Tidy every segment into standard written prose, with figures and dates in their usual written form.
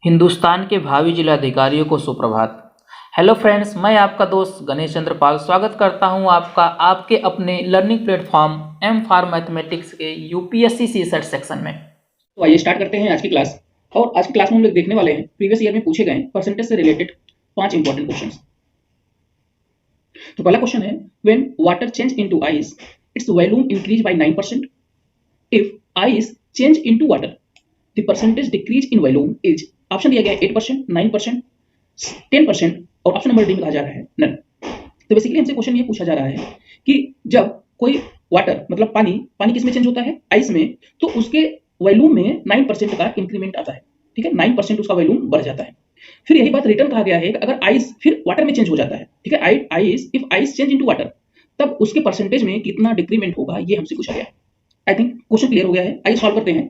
हिंदुस्तान के भावी जिलाधिकारियों को सुप्रभात। हेलो फ्रेंड्स, मैं आपका दोस्त गणेश चंद्र पाल स्वागत करता हूं आपका आपके अपने learning platform M for mathematics के यूपीएससी सीसेट सेक्शन में। तो आइए स्टार्ट करते हैं आज की क्लास। और आज की क्लास में हम लोग देखने वाले हैं प्रीवियस ईयर में पूछे गए परसेंटेज से रिलेटेड 5 इंपॉर्टेंट क्वेश्चंस। तो पहला क्वेश्चन है, when water change into ice its volume increase by 9%, if ice change into water the percentage decrease in volume is. Option दिया गया है 8%, 9%, 10% और ऑप्शन नंबर डी में कहा जा रहा है नन। तो बेसिकली हमसे क्वेश्चन ये पूछा जा रहा है कि जब कोई वाटर मतलब पानी किस में चेंज होता है, आइस में, तो उसके वॉल्यूम में 9% का इंक्रीमेंट आता है। ठीक है, 9% उसका वॉल्यूम बढ़ जाता है। फिर यही बात रिटर्न कहा गया है कि अगर आइस फिर वाटर में चेंज हो जाता है, ठीक है, ice if ice change into water, तब उसके परसेंटेज में कितना डिक्रीमेंट होगा, ये हमसे पूछा गया है। आई थिंक क्वेश्चन क्लियर हो गया है। आइए सॉल्व करते हैं।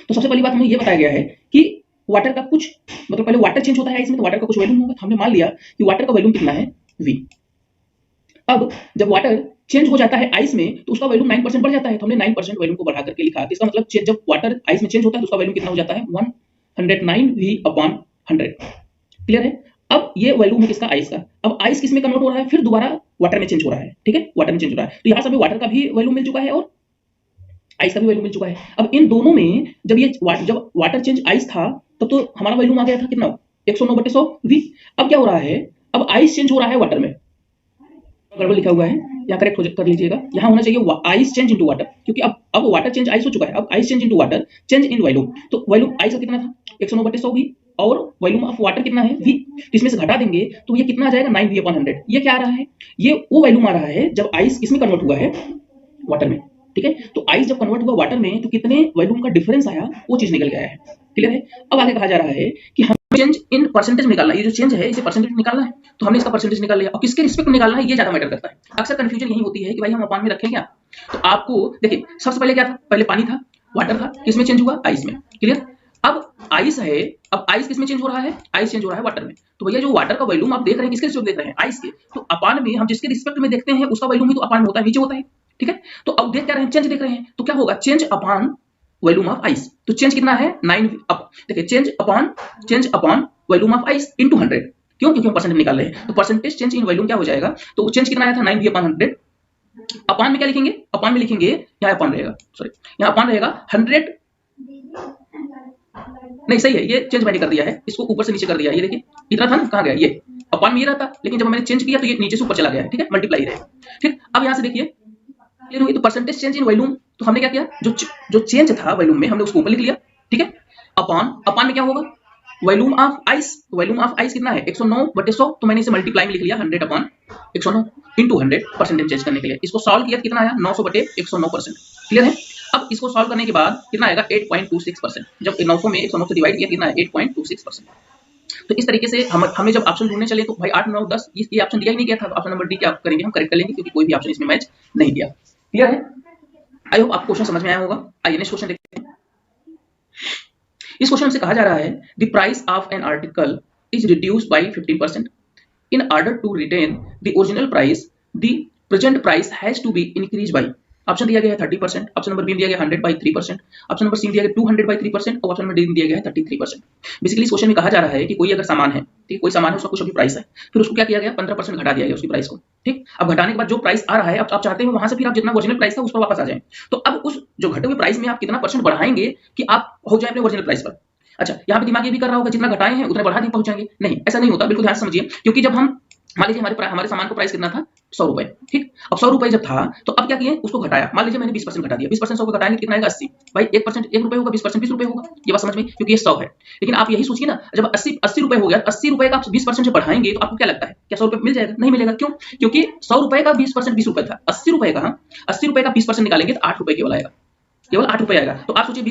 तो सबसे पहली बात हमें ये बताया गया है कि वाटर का कुछ मतलब पहले वाटर चेंज होता है आइस में, तो वाटर का कुछ वॉल्यूम होगा। तो हमने मान लिया कि वाटर का वॉल्यूम कितना है, v। अब जब वाटर चेंज हो जाता है आइस में तो उसका वॉल्यूम 9% बढ़ जाता है। तो हमने 9% वॉल्यूम को बढ़ा करके लिखा। तो इसका मतलब जब वाटर आइस में चेंज होता है तो उसका वॉल्यूम कितना हो जाता है, 109v/100। क्लियर है। अब ये वॉल्यूम है किसका, आइस का। अब आइस किस में कन्वर्ट हो रहा है, फिर दोबारा वाटर में चेंज हो रहा है। ठीक है, वाटर में चेंज हो रहा है। तो यहां से हमें वाटर का भी वॉल्यूम मिल चुका है और आइस का भी वॉल्यूम मिल चुका है। अब इन दोनों में जब वाटर चेंज आइस था तब तो हमारा वॉल्यूम आ गया था कितना, 109/100 v। अब क्या हो रहा है, अब आइस चेंज हो रहा है वाटर में। गड़बड़ लिखा हुआ है, यहाँ करेक्ट कर लीजिएगा। यहाँ होना चाहिए आइस चेंज इनटू वाटर, क्योंकि अब वाटर चेंज आइस हो चुका है। अब ice change into water, change in volume. तो वॉल्यूम आइस का कितना था, 109/100 v, और वॉल्यूम ऑफ वाटर कितना है, v। तो इसमें से घटा देंगे तो ये कितना आ जाएगा, 9v/100। ये क्या आ रहा है, ये वो वॉल्यूम आ रहा है जब आइस किसमें कन्वर्ट हुआ है, वाटर में। ठीक है, तो आइस जब कन्वर्ट हुआ वाटर में तो कितने वॉल्यूम का डिफरेंस आया, वो चीज निकल गया है। क्लियर है। अब आगे कहा जा रहा है कि हम चेंज इन परसेंटेज निकालना है। ये जो चेंज है इसे परसेंटेज निकालना है, तो हमने इसका परसेंटेज निकाल लिया। और किसके रिस्पेक्ट में निकालना है, ये ज्यादा मैटर करता है। अक्सर कंफ्यूजन यही होती है कि भाई हम अपान में रखें क्या। तो आपको देखिए, सबसे पहले क्या था, पहले पानी था, वाटर था, किसमें चेंज हुआ, आइस में। क्लियर। अब आइस है, अब आइस किसमें चेंज हो रहा है, आइस चेंज हो रहा है वाटर में। तो भैया जो वाटर का वॉल्यूम आप देख रहे हैं किसके रिस्पेक्ट देख रहे हैं, आइस के। तो अपान में हम जिसके रिस्पेक्ट में देखते हैं उसका वॉल्यूम ही तो अपान में होता है, नीचे होता है। ठीक है, तो अब देख क्या रहे हैं, चेंज देख रहे हैं। तो क्या होगा, change upon volume of ice. तो चेंज कितना है, 9। अब देखिए, change upon volume of ice into 100। क्यों, क्योंकि हम परसेंटेज निकाल रहे हैं। तो परसेंटेज चेंज इन वॉल्यूम क्या हो जाएगा, तो चेंज कितना आया था, 9v/100। अपॉन में क्या लिखेंगे, अपॉन में लिखेंगे, यहाँ अपॉन रहेगा, सॉरी यहाँ अपॉन रहेगा 100। नहीं सही है, ये चेंज मैंने कर दिया है, इसको ऊपर से नीचे कर दिया। ये देखिए इतना था ना, कहाँ गया, ये अपॉन में ये रहता, लेकिन जब मैंने चेंज किया तो ये नीचे से ऊपर चला गया है। ठीक है, मल्टीप्लाई रहेगा। ठीक, अब यहाँ से देखिए क्लियर हुई। तो परसेंटेज चेंज इन वॉल्यूम, तो हमने क्या किया, जो चेंज था वॉल्यूम में हमने उसको ऊपर लिख लिया। ठीक है, अपॉन में क्या होगा, volume of ice. Volume of ice कितना है, 109/100। तो मैंने इसे मल्टीप्लाई में लिख लिया, 100/109 इनटू 100 परसेंटेज चेंज करने के लिए। इसको सॉल्व किया कितना आया, 900/109%। क्लियर है। अब इसको सॉल्व करने के बाद कितना आएगा, 8.26%। जब 900 में 109 से डिवाइड किया कितना है, 8.26%। तो इस तरीके से हमें जब ऑप्शन ढूंढने चले तो भाई 8, 9, 10 ये ऑप्शन दिया ही नहीं गया था। ऑप्शन नंबर डी क्या करेंगे, हम करेक्ट कर लेंगे, क्योंकि कोई भी ऑप्शन इसमें मैच नहीं किया। क्लियर है। आई होप आपको क्वेश्चन समझ में आया होगा। आइए नेक्स्ट क्वेश्चन देखते हैं। इस क्वेश्चन से कहा जा रहा है, the price of an article is reduced by 15%। In order to retain the original price the present price has to be increase by. Option दिया गया है 30%, ऑप्शन नंबर बी दिया गया है 100/3%, ऑप्शन नंबर सी दिया गया 200/3% और ऑप्शन नंबर डी दिया गया है 33%। बेसिकली इस क्वेश्चन में कहा जा रहा है कि कोई अगर सामान है, ठीक, कोई सामान है, उसका कुछ अभी प्राइस है, फिर उसको क्या किया गया, 15% घटा दिया गया उसकी प्राइस को। ठीक, अब घटाने के बाद जो प्राइस आ रहा है, अब आप चाहते हैं वहां से फिर आप जितना ओरिजिनल प्राइस था उस पर वापस आ जाए। तो अब उस जो घटे हुए प्राइस में आप कितना परसेंट बढ़ाएंगे कि आप हो जाए अपने ओरिजिनल प्राइस पर। अच्छा, यहाँ पे दिमाग ये भी कर रहा होगा जितना घटाए हैं उतना बढ़ा के पहुंचाएंगे। नहीं, ऐसा नहीं होता, बिल्कुल ध्यान से समझिए। क्योंकि जब हम मान लीजिए हमारे सामान का प्राइस कितना था, 100 रुपए। ठीक, अब 100 रुपए जब था तो अब क्या किए, उसको घटाया। मान लीजिए मैंने 20% घटा दिया, 20% 100 को घटाएंगे कितना आएगा, 80। भाई 1% 1 रुपए होगा, 20% 20 रुपए होगा। ये बात समझ में, क्योंकि ये 100 है। लेकिन आप यही सोचिए ना, जब 80 रुपए हो गया, 80 रुपए का आप 20% से बढ़ाएंगे तो आपको क्या लगता है, क्या 100 रुपए मिल जाएगा? नहीं मिलेगा। क्यों? क्योंकि 100 रुपए का 20% 20 रुपए था। 80 रुपए का 20% निकालेंगे तो 8 रुपए केवल आएगा, केवल 8 रुपए आएगा। तो आप सोचिए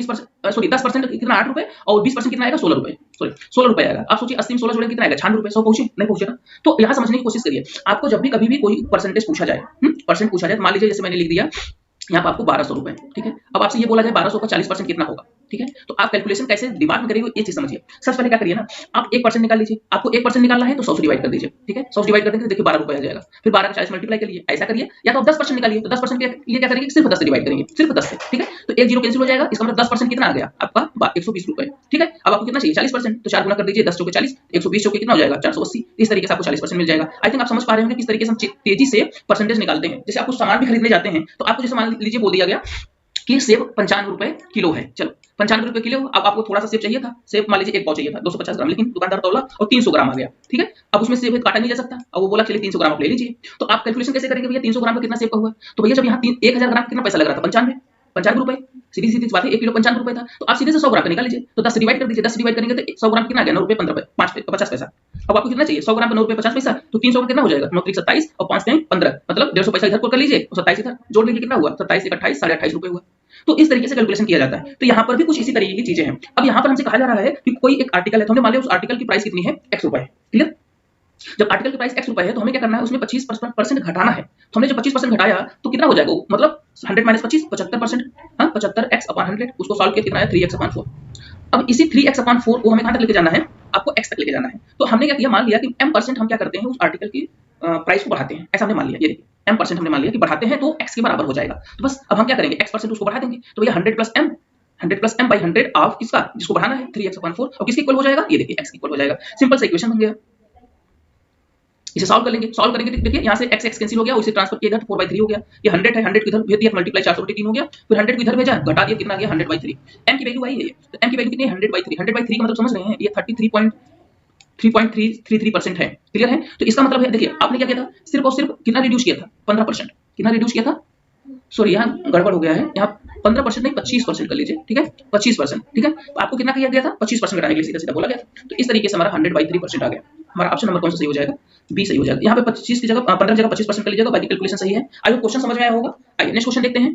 10% कितना, 8 रुपए, और 20% कितना आएगा, 16 रुपए। सॉरी 16 रुपए आएगा। आप सोचिए 80 में 16 जोड़ेंगे कितना आएगा, 96 रुपए। 100 पहुंचे, नहीं पहुंचे ना। तो यहाँ समझने की कोशिश करिए। आपको जब भी कभी भी कोई परसेंटेज पूछा जाए, परसेंट पूछा जाए, मान लीजिए जैसे मैंने लिख दिया यहाँ पर आपको 1200 रुपए। ठीक है, अब आपसे ये बोला जाए 1200 का 40% कितना होगा, ठीक है, तो आप कैलकुलेशन कैसे दिमाग में करेंगे ये चीज समझिए। सबसे पहले क्या करिए ना, आप 1% निकाल लीजिए। आपको 1% निकालना है तो 100 से डिवाइड कर दीजिए। ठीक है, 100 से डिवाइड कर देंगे तो देखिए 12 रुपए आ जाएगा। फिर 12 का 40 मल्टीप्लाई करिए, ऐसा करिए। या तो आप 10% निकालिए, तो 10% के लिए क्या करेंगे, सिर्फ 10 से डिवाइड करेंगे, सिर्फ 10 से। ठीक है, तो एक जीरो कैंसिल हो जाएगा। इसका मतलब 10% कितना आ गया आपका 120 रुपए। ठीक है, अब आपको कितना चाहिए 40%, तो 4 गुना कर दीजिए, 10 चौके 40, 120 चौके कितना हो जाएगा 480। इस तरीके से आपको 40% मिल जाएगा। आई थिंक आप समझ पा रहे होंगे किस तरीके से हम तेजी से परसेंटेज निकालते हैं। जैसे आप कुछ सामान भी खरीदने जाते हैं तो आपको जैसे मान लीजिए बोल दिया गया कि सेब 95 रुपए किलो है। चलो 95 रुपए किलो, अब आपको थोड़ा सा सेब चाहिए था, सेब मान लीजिए एक पाव चाहिए था 250 ग्राम, लेकिन दुकानदार तौला और 300 ग्राम आ गया। ठीक है, अब उसमें सेब काटा नहीं जा सकता, अब वो बोला चलिए 300 ग्राम आप ले लीजिए। तो आप कैलकुलेशन कैसे करेंगे भैया, 300 ग्राम का कितना सेब का हुआ, तो भैया जब यहाँ 1000 ग्राम कितना पैसा लग रहा था 95 रुपए, सीधी सीधी बात है, 1 किलो 95 रुपए था, तो आप सीधे से 100 ग्राम का निकाल लीजिए। तो 10 से डिवाइड कर दीजिए, 10 से डिवाइड करेंगे तो 100 ग्राम कितना आ गया 9 रुपए 15 पैसे 50 पैसा। अब आपको कितना चाहिए 100 ग्राम का 9 रुपए 50 पैसा, तो 300 का कितना हो जाएगा 9 3 27 और 5 3 15, मतलब 150 पैसा इधर को कर लीजिए और 27 इधर जोड़ लीजिए, कितना हुआ 27 1 28 28.5 रुपए हुआ। तो इस तरीके से कैलकुलेशन किया जाता है। तो यहाँ पर भी कुछ इसी तरीके की चीजें हैं। अब यहाँ पर हमसे कहा जा रहा है कि कोई एक आर्टिकल है, तो हमने मान लिया उस आर्टिकल की प्राइस कितनी है x रुपए है। क्लियर, जब आर्टिकल की प्राइस x रुपए है तो हमें क्या करना है, उसमें 25% घटाना है। तो हमने जब 25% घटाया तो कितना हो जाएगा, मतलब 100 माइनस 25 75%, 75x/100, उसको सॉल्व किया कितना है 3x/4। अब इसी 3x/4 को हमें कहां तक लेके जाना है, आपको x तक लेके जाना है। तो हमने क्या किया, मान लिया कि m% हम क्या करते हैं उस आर्टिकल की प्राइस को बढ़ाते हैं, ऐसा हमने मान लिया। ये देखिए m% हमने मान लिया कि बढ़ाते हैं तो x के बराबर हो जाएगा। तो बस अब हम क्या करेंगे, x% उसको बढ़ा देंगे, तो भैया 100 प्लस m बाई 100 ऑफ किसका, जिसको बढ़ाना है 3x/4, और किसके इक्वल हो जाएगा, ये देखिए x इक्वल हो जाएगा। सिंपल सा इक्वेशन बन गया। इसे सॉल्व कर लेंगे, सॉल्व करेंगे देखिए यहाँ से x कैंसिल हो गया, उसे ट्रांसफर किया इधर 4/3 हो गया। ये 100 है, 100 को इधर भेज दिया, मल्टीप्लाई 4/3 हो गया। फिर 100 को इधर भेजा, घटा दिया, कितना आ गया 100/3। m की वैल्यू आई है, तो m की वैल्यू कितनी है 100/3। 100/3 का मतलब समझ रहे हैं, ये 33.33% है। क्लियर है, तो इसका मतलब है देखिए आपने क्या किया था, सिर्फ और सिर्फ कितना रिड्यूस किया था 15%, कितना रिड्यूस किया था, सॉरी यहाँ गड़बड़ हो गया है, यहाँ 15% नहीं 25% कर लीजिए। ठीक है, 25%। ठीक है, तो आपको कितना किया गया था 25% घटाने के लिए सीधा सीधा बोला गया था। तो इस तरीके से हमारा 100/3% आ गया। हमारा ऑप्शन नंबर कौन सा सही हो जाएगा, बी सही हो जाएगा। यहाँ पे 25 की जगह 15 की जगह 25% कर लीजिएगा, बाकी कैलकुलेशन सही है। आई होप क्वेश्चन समझ में आया होगा। आइए नेक्स्ट क्वेश्चन देखते हैं।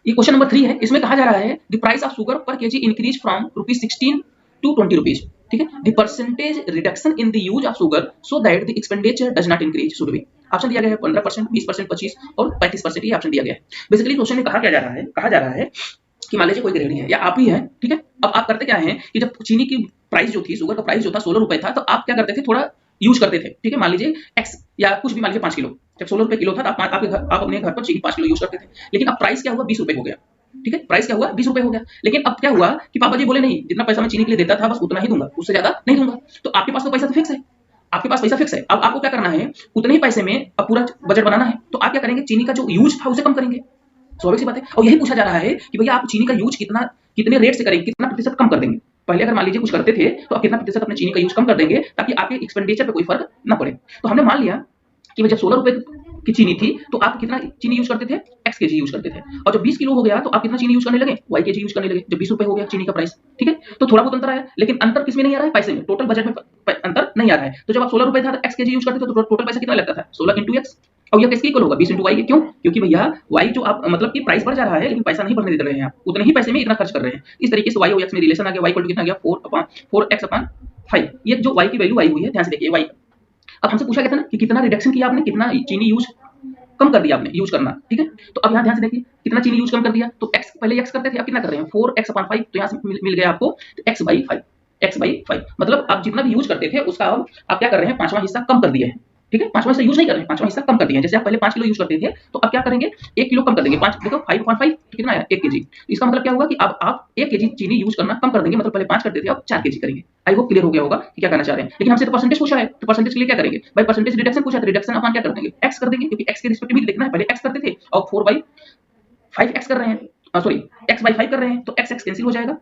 ये क्वेश्चन नंबर 3 है। इसमें कहा जा रहा है द प्राइस ऑफ शुगर पर केजी इंक्रीज फ्रॉम ₹16 to ₹20। ठीक है, the percentage reduction in the use of sugar so that the expenditure does not increase should be. Option दिया गया है 15%, 20%, 25 और 35%, ये ऑप्शन दिया गया है। बेसिकली क्वेश्चन में कहा जा रहा है कि मान लीजिए कोई गृहिणी है या आप ही है। ठीक है, अब आप करते क्या है कि जब चीनी की प्राइस जो थी, शुगर का प्राइस जो था 16 रुपए था, तो आप क्या करते थे, थोड़ा यूज करते थे। ठीक है, मान लीजिए x या कुछ भी मान लीजिए 5 किलो, जब 16 रुपए किलो था तो आप अपने घर पर चीनी 5 किलो यूज करते थे। लेकिन अब प्राइस क्या हुआ 20 रुपए हो गया। ठीक है, प्राइस क्या हुआ 20 रुपए हो गया। लेकिन अब क्या हुआ कि पापा जी बोले नहीं, जितना पैसा मैं चीनी के लिए देता था बस उतना ही दूंगा, उससे ज्यादा नहीं दूंगा। तो आपके पास तो पैसा तो फिक्स है, आपके पास पैसा फिक्स है। अब आपको क्या करना है, उतने ही पैसे में अब पूरा बजट बनाना है। तो आप क्या करेंगे, चीनी का जो यूज था उसे कम करेंगे, स्वाभाविक सी बात है। और यही पूछा जा रहा है कि भैया आप चीनी का यूज कितने रेट से करेंगे, कितना प्रतिशत कम कर देंगे। पहले अगर मान लीजिए कुछ करते थे तो आप कितना प्रतिशत अपने चीनी का यूज कम कर देंगे ताकि आपके एक्सपेंडिचर पे कोई फर्क ना पड़े। तो हमने मान लिया कि जब 16 रुपए की चीनी थी तो आप कितना चीनी यूज करते थे, x केजी यूज करते थे। और जब 20 किलो हो गया तो आप कितना चीनी यूज करने लगे, y केजी यूज करने लगे। जब 20 रुपए हो गया चीनी का प्राइस। ठीक है, तो थोड़ा बहुत अंतर आया, लेकिन अंतर किसमें नहीं आ रहा है, पैसे में, टोटल बजट में अंतर नहीं आ रहा है। तो जब आप 16 रुपए था तो x केजी यूज करते थे तो टोटल पैसा कितना लगता था 16 × x, और ये किसके इक्वल होगा 20 × y। क्यों, क्योंकि भैया y जो आप मतलब कि प्राइस बढ़ जा रहा है लेकिन पैसा नहीं बढ़ने दे रहे हैं, आप उतने ही पैसे में इतना खर्च कर रहे हैं। इस तरीके से y और x में रिलेशन आ गया। y कितना आ गया 4x/5। ये जो y की वैल्यू आई हुई है, ध्यान से देखिए y। अब हमसे पूछा गया था ना कि कितना रिडक्शन किया आपने, कितना चीनी यूज कम कर दिया आपने यूज करना। ठीक है, तो अब यहाँ ध्यान से देखिए कितना चीनी यूज कम कर दिया। तो x पहले x करते थे, अब कितना कर रहे हैं 4x/5। तो यहाँ से मिल गया आपको x/5, मतलब आप जितना भी यूज करते थे उसका अब आप क्या कर रहे हैं, 5वां हिस्सा कम कर दिया है। ठीक है, 5वां हिस्सा यूज नहीं कर रहे हैं, 5वां हिस्सा कम कर दिया है। जैसे आप पहले 5 किलो यूज करते थे तो अब क्या करेंगे 1 किलो कम कर देंगे। 5 देखो 5/5 तो कितना आया 1 केजी। इसका मतलब क्या होगा कि अब आप 1 केजी चीनी यूज करना कम कर देंगे, मतलब पहले 5 करते थे अब 4 केजी करेंगे। आई होप क्लियर हो गया होगा कि क्या करना चाह रहे हैं। लेकिन हमसे तो परसेंटेज पूछा है, तो परसेंटेज के लिए क्या करेंगे भाई, परसेंटेज रिडक्शन पूछा, तो रिडक्शन अपन क्या कर देंगे x कर देंगे, क्योंकि x के रिस्पेक्ट में देखना है। पहले x करते थे और 4/5x कर रहे हैं, सॉरी x/5 कर रहे हैं, तो x कैंसिल हो जाएगा।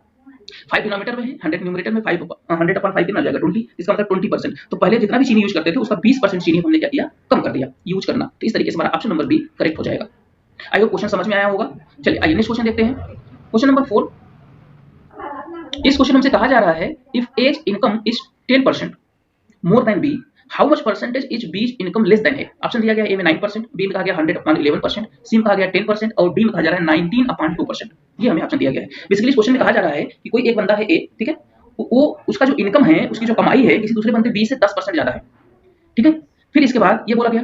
5 डिनोमिनेटर में है, 100 न्यूमरेटर में, 100/5 कितना आ जाएगा 20। इसका मतलब 20%। तो पहले जितना भी चीनी यूज करते थे उसका 20% चीनी हमने क्या किया, कम कर दिया यूज करना। तो इस तरीके से हमारा ऑप्शन नंबर बी करेक्ट हो जाएगा। आई होप क्वेश्चन समझ में आया होगा। चलिए आइए नेक्स्ट क्वेश्चन देखते हैं। Question number 4। इस क्वेश्चन हमसे कहा जा रहा है if A's income is 10% more than B, how much percentage is B income less than A. Option दिया गया ए में 9%, बी में कहा गया 100/11%, सी में कहा गया 10% और डी में कहा जा रहा है 19/2%। ये हमें ऑप्शन दिया गया है। बेसिकली इस क्वेश्चन में कहा जा रहा है कि कोई एक बंदा है ए, ठीक है, वो उसका जो इनकम है, उसकी जो कमाई है किसी दूसरे बंदे बी से 10% ज्यादा है। ठीक है, फिर इसके बाद ये बोला गया,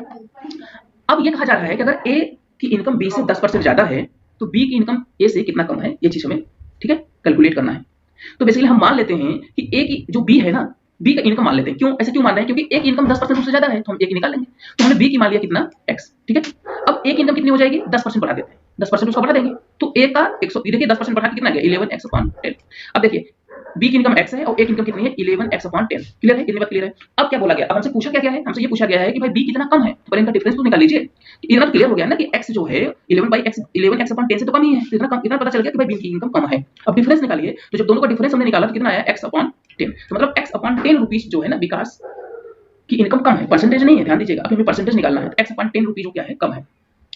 अब ये कहा जा रहा है कि अगर ए की इनकम बी से 10% ज्यादा है तो बी की इनकम ए से कितना कम है, ये चीज हमें ठीक है, कैलकुलेट करना है। तो बेसिकली हम मान लेते हैं कि ए की जो बी है ना, बी का इनकम मान लेते हैं। क्यों ऐसे क्यों मान रहे हैं? क्योंकि एक इनकम 10% उससे ज्यादा है, तो हम एक निकाल लेंगे। तो हमने बी की मान लिया कितना, एक्स, ठीक है। अब एक इनकम कितनी हो जाएगी, 10% बढ़ा देते हैं, 10% उसका बढ़ा देंगे, तो ए का 100, देखिए 10% बढ़ा के कितना गया, 11x/10। अब देखिए बी की इनकम x है और ए की इनकम कितनी है, 11x/10। क्लियर है, कितनी बात क्लियर है? अब क्या बोला गया, अब हमसे पूछा क्या गया है, हमसे ये पूछा गया है कि भाई बी कितना कम है, तो पहले इनका डिफरेंस तो निकाल लीजिए। इतना क्लियर हो गया ना कि x जो है 11x/10 से तो कम ही है, तो इतना पता चल गया कि भाई बी की इनकम कम है। अब डिफरेंस निकालिए, तो जब दोनों का डिफरेंस हमने निकाला तो कितना आया, x/10। तो मतलब x/10 रुपीज जो है ना विकास की इनकम कम है, परसेंटेज नहीं है, ध्यान दीजिएगा। अभी हमें परसेंटेज निकालना है, तो x/10 रुपीज जो क्या है, कम है,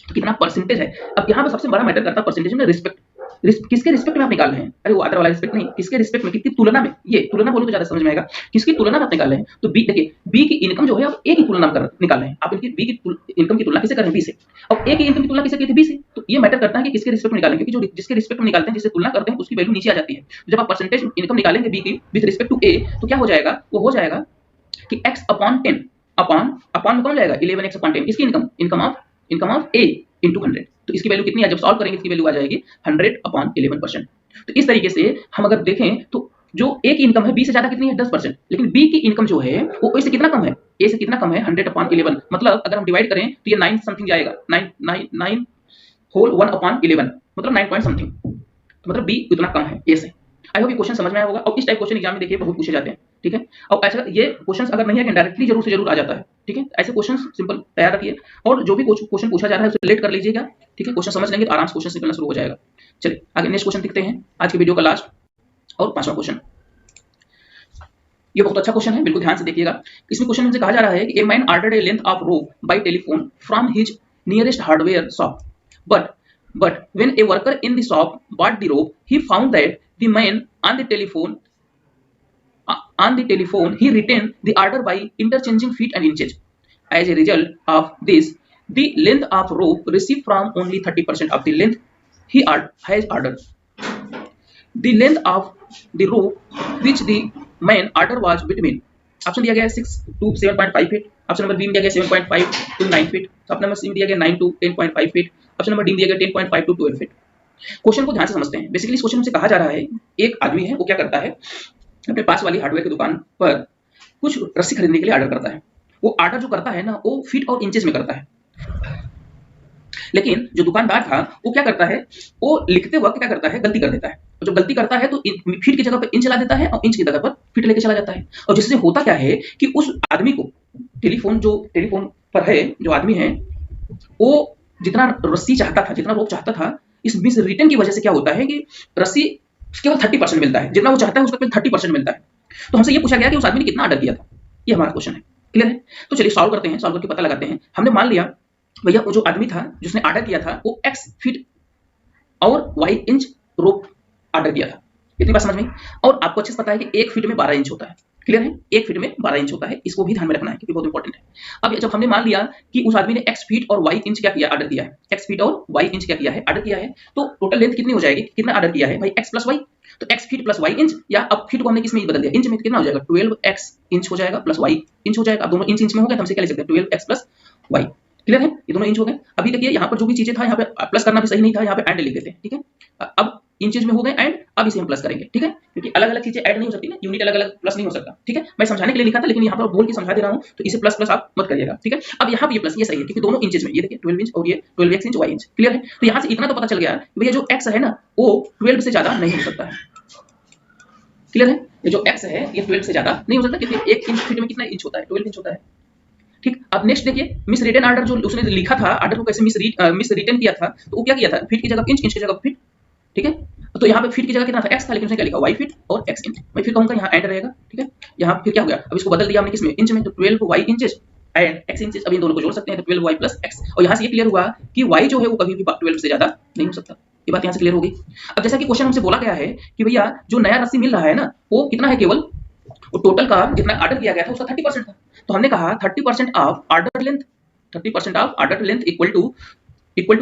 तो कितना परसेंटेज है। अब यहाँ पे सबसे बड़ा मैटर करता है परसेंटेज में रिस्पेक्ट, किसके रिस्पेक्ट में आप निकाल रहे हैं, अरे वो अदर वाला रिस्पेक्ट नहीं, किसके रिस्पेक्ट में, किसकी तुलना में, ये तुलना बोलो तो ज्यादा समझ में आएगा, किसकी तुलना में आप निकाल रहे हैं। तो बी देखिए, बी की इनकम जो है आप ए की तुलना में निकाल रहे हैं, आप इनकी बी की इनकम की तुलना किसे कर रहे हैं, बी से, और ए की इनकम की तुलना किसे की थी, बी से। तो ये मैटर करता है कि किसके रिस्पेक्ट में निकालेंगे, क्योंकि जो जिसके रिस्पेक्ट में निकालते हैं, जिससे तुलना करते हैं, उसकी वैल्यू नीचे आ जाती है। जब आप परसेंटेज इनकम निकालेंगे बी की विद रिस्पेक्ट टू ए, तो क्या हो जाएगा, वो हो जाएगा कि x/10 अपॉन कौन जाएगा, 11x/10, इसकी इनकम ऑफ ए इंटू 100। तो इसकी वैल्यू कितनी है, जब सॉल्व करेंगे इसकी वैल्यू आ जाएगी 100/11%। तो इस तरीके से हम अगर देखें तो जो ए की इनकम है बी से ज्यादा कितनी है, 10%, लेकिन बी की इनकम जो है वो ए से कितना कम है, ए से कितना कम है, 100/11। मतलब अगर हम डिवाइड करें तो ये 9 समथिंग जाएगा, 9 होल 1/11, मतलब 9 पॉइंट समथिंग। तो मतलब बी उतना कम है ए से। आई होप ये क्वेश्चन समझ में आया होगा। और इस टाइप क्वेश्चन एग्जाम में देखिए बहुत पूछे जाते हैं, ठीक है। और ऐसा ये क्वेश्चंस अगर नहीं है कि डायरेक्टली जरूर से जरूर आ जाता है, ठीक है। ऐसे क्वेश्चंस सिंपल तैयार रखिए, और जो भी क्वेश्चन पूछा जा रहा है उसे रिलेट कर लीजिएगा, ठीक है। क्वेश्चन समझ लेंगे तो आराम से क्वेश्चन निकलना शुरू हो जाएगा। चलिए आगे नेक्स्ट क्वेश्चन देखते हैं, आज की वीडियो का लास्ट और 5वां क्वेश्चन। ये बहुत अच्छा क्वेश्चन है, बिल्कुल ध्यान से देखिएगा। इसमें क्वेश्चन हमसे कहा जा रहा है कि a man ordered A length of rope bye telephone from his nearest hardware shop, but when a worker in the shop bought the rope, he found that the man on the telephone he retained the order by interchanging feet and inches. As a result of this, the length of rope received from only 30% of the length he has ordered. The length of the rope which the man ordered was between, option दिया गया है 6 to 7.5 feet, option number B में दिया गया 7.5 to 9 feet, option number C में दिया गया 9 to 10.5 feet, option number D में दिया गया 10.5 to 12 फीट। क्वेश्चन को ध्यान से समझते हैं। बेसिकली इस क्वेश्चन में कहा जा रहा है, एक आदमी है, वो क्या करता है, अपने पास वाली हार्डवेयर की दुकान पर कुछ रस्सी खरीदने के लिए ऑर्डर करता है। वो ऑर्डर जो करता है ना, वो फीट और इंचेस में करता है, लेकिन जो दुकानदार था वो क्या करता है, वो लिखते वक्त क्या करता है, गलती कर देता है। और जब गलती करता है तो फीट की जगह पर इंच चला देता है और इंच की जगह पर फीट लेके चला जाता है। और जिससे होता क्या है कि उस आदमी को टेलीफोन पर है जो आदमी है, वो जितना रस्सी चाहता था, जितना रोप चाहता था, इस मिस रिटर्न की वजह से क्या होता है कि रस्सी केवल 30% मिलता है, जितना वो चाहता है उसका केवल 30% मिलता है। तो हमसे ये पूछा गया कि उस आदमी ने कितना ऑर्डर किया था, ये हमारा क्वेश्चन है। क्लियर है? तो चलिए सॉल्व करते हैं, सॉल्व करके पता लगाते हैं। हमने मान लिया भैया वो जो आदमी था जिसने ऑर्डर किया था वो x फीट और y इंच रोप ऑर्डर किया था। इतनी बात समझ में? और आपको अच्छे से पता है कि 1 फीट में 12 इंच होता है। क्लियर है? 1 फीट में 12 इंच होता है, इसको भी ध्यान में रखना है क्योंकि बहुत इंपॉर्टेंट है। अब जब हमने मान लिया कि उस आदमी ने x फीट और y इंच क्या किया, ऑर्डर किया है, x फीट और y इंच क्या किया है, ऑर्डर किया है, तो टोटल लेंथ कितनी हो जाएगी, कितना ऑर्डर किया है भाई, x प्लस y। तो x feet plus y inch, या अब फीट को हमने किसमें बदल दिया, इंच में, कितना हो जाएगा, 12x इंच हो जाएगा प्लस y इंच हो जाएगा। अब दोनों इंच में हो गए तो हमसे क्या ले सकते हैं, 12x प्लस y। क्लियर है? ये दोनों इंच हो गए। अभी देखिए यहाँ पर जो भी चीजें था, यहाँ पे प्लस करना भी सही नहीं था, यहाँ पे एंड लिख देते हैं, ठीक है। अब इंचेज में हो गए एंड, अब इसे हम प्लस करेंगे, ठीक है, क्योंकि अलग अलग चीजें ऐड नहीं हो सकती ना, यूनिट अलग अलग प्लस नहीं हो सकता, ठीक है। मैं समझाने के लिए लिखा था, लेकिन यहाँ पर बोल के समझा दे रहा हूँ, तो इसे प्लस प्लस आप मत करिएगा, ठीक है। अब यहाँ पे ये प्लस ये सही है क्योंकि दोनों इंचेज में, ये देखिए 12 इंच और ये 12x inch y inch. Clear है? तो यहाँ से इतना तो पता चल गया कि भैया जो x है ना वो 12 से ज्यादा नहीं हो सकता है। क्लियर है? ये जो x है ये 12 से ज्यादा नहीं हो सकता, क्योंकि 1 इंच फीट में कितना इंच होता है, 12 इंच होता है, ठीक। अब नेक्स्ट देखिए, मिस रिटन ऑर्डर जो उसने लिखा था, ऑर्डर को कैसे मिस रिटन किया था, तो वो क्या किया था, फीट की जगह इंच, इंच की जगह फीट, ठीक है। तो यहाँ पे फीट की जगह कितना था, x था, लेकिन उसने क्या लिखा, y फीट और x इंच। मैं फिर कहूंगा यहाँ एंड रहेगा, ठीक है। यहाँ फिर क्या हो गया, अब इसको बदल दिया हमने किसमें, इंच में, तो 12y inches and x inches. अब इन दोनों को जोड़ सकते हैं तो 12y प्लस x। और यहाँ से ये क्लियर हुआ कि y जो है वो कभी भी 12 से ज्यादा नहीं हो सकता। ये बात यहाँ से क्लियर होगी। अब जैसा कि क्वेश्चन हमसे बोला गया है कि भैया जो नया रस्सी मिल रहा है ना वो कितना है, केवल वो टोटल का जितना ऑर्डर किया गया था उसका 30% था। तो हमने कहा 30% of order length, 30% of order length equal to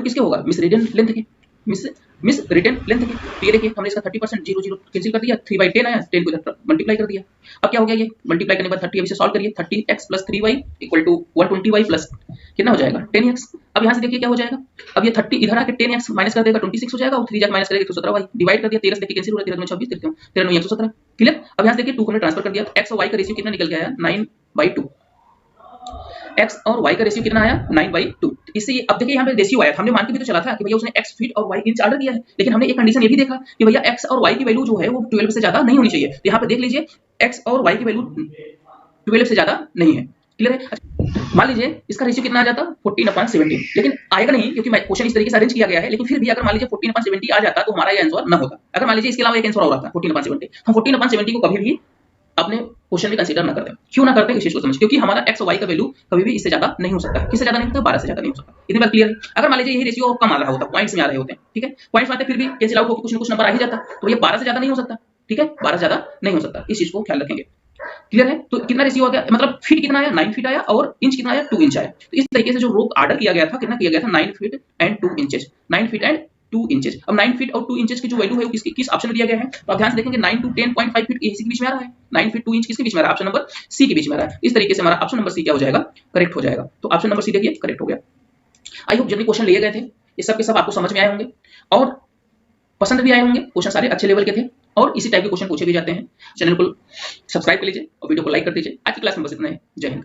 किसके होगा, मिस रिटन लेंथ के। मिस रिटर्न लेंथ की। तो ये देखिए हमने इसका 30% 0 0 कैंसिल कर दिया, 3/10 आया, 10 को इधर मल्टीप्लाई कर दिया। अब क्या हो गया, ये मल्टीप्लाई करने के बाद 30 अब इसे सॉल्व करिए, 30x + 3y = 120y प्लस कितना हो जाएगा 10x। अब यहाँ से देखिए क्या हो जाएगा, अब ये 30 इधर आके 10x माइनस कर देगा 26 हो जाएगा, और 3 जाके माइनस करेगा तो 17y, डिवाइड कर दिया, 13 से देखिए कैंसिल हो रहा है, 13 में 26 देखते हो, 13 में 117। क्लियर। अब यहाँ से देखिए 2 को हमने ट्रांसफर कर दिया, तो x और y का रेशियो कितना निकल के आया 9/2। x और y का रेशियो कितना आया 9/2। इससे अब देखिए यहाँ पे रेशियो आया, हमने मान के भी तो चला था कि भैया उसने x फीट और y इंच ऑर्डर किया है, लेकिन हमने एक कंडीशन ये भी देखा कि भैया x और y की वैल्यू जो है वो 12 से ज्यादा नहीं होनी चाहिए। तो यहाँ पे देख लीजिए x और y की वैल्यू 12 से ज्यादा नहीं है। क्लियर है। मान लीजिए इसका रेशियो कितना आ जाता 14/17, लेकिन आएगा नहीं क्योंकि क्वेश्चन इस तरीके से अरेंज किया गया है, लेकिन फिर भी अगर मान लीजिए 14/70 आ जाता तो हमारा ये आंसर न होता। अगर मान लीजिए इसके अलावा एक आंसर और आता 14/70, हम 14/70 को कभी भी अपने क्वेश्चन में कंसीडर ना करते। क्यों ना करते हैं इस चीज को समझ, क्योंकि हमारा x और y का वैल्यू कभी भी इससे ज्यादा नहीं हो सकता। किससे ज्यादा नहीं होता 12 से ज्यादा नहीं हो सकता। इतनी बात क्लियर है। अगर मान लीजिए यही रेशियो कम आ रहा होता, पॉइंट्स में आ रहे होते हैं, ठीक है, पॉइंट्स आते फिर भी कैंसिल आउट होकर कुछ ना कुछ नंबर आ ही जाता, तो ये 12 से ज्यादा नहीं हो सकता। ठीक है, 12 से ज्यादा नहीं हो सकता, इस चीज को ख्याल रखेंगे। क्लियर है। तो कितना रेशियो आ गया, मतलब फीट कितना आया 9 फीट आया, और इंच कितना आया 2 इंच आया। तो इस तरीके से जो रो ऑर्डर किया गया था, कितना किया गया था 9 feet and 2 inches, 9 feet and 2 inches. अब 9 फीट और 2 इंचेस की जो वैल्यू है वो किस ऑप्शन में दिया गया है, तो आप ध्यान से देखेंगे 9 to 10.5 फीट इसी के बीच में आ रहा है, 9 फीट 2 इंच किसके बीच में आ रहा है, ऑप्शन नंबर सी के बीच में आ रहा है। इस तरीके से हमारा ऑप्शन नंबर सी क्या हो जाएगा, करेक्ट हो जाएगा। तो ऑप्शन नंबर सी देखिए करेक्ट हो गया। आई होप जितने क्वेश्चन लिए गए थे ये सब के सब आपको समझ में आए होंगे और पसंद भी आए होंगे। क्वेश्चन सारे अच्छे लेवल के थे और इसी टाइप के क्वेश्चन पूछे भी जाते हैं। चैनल को सब्सक्राइब कर लीजिए और वीडियो को लाइक कर दीजिए। आज की क्लास में बस इतना ही। जय हिंद।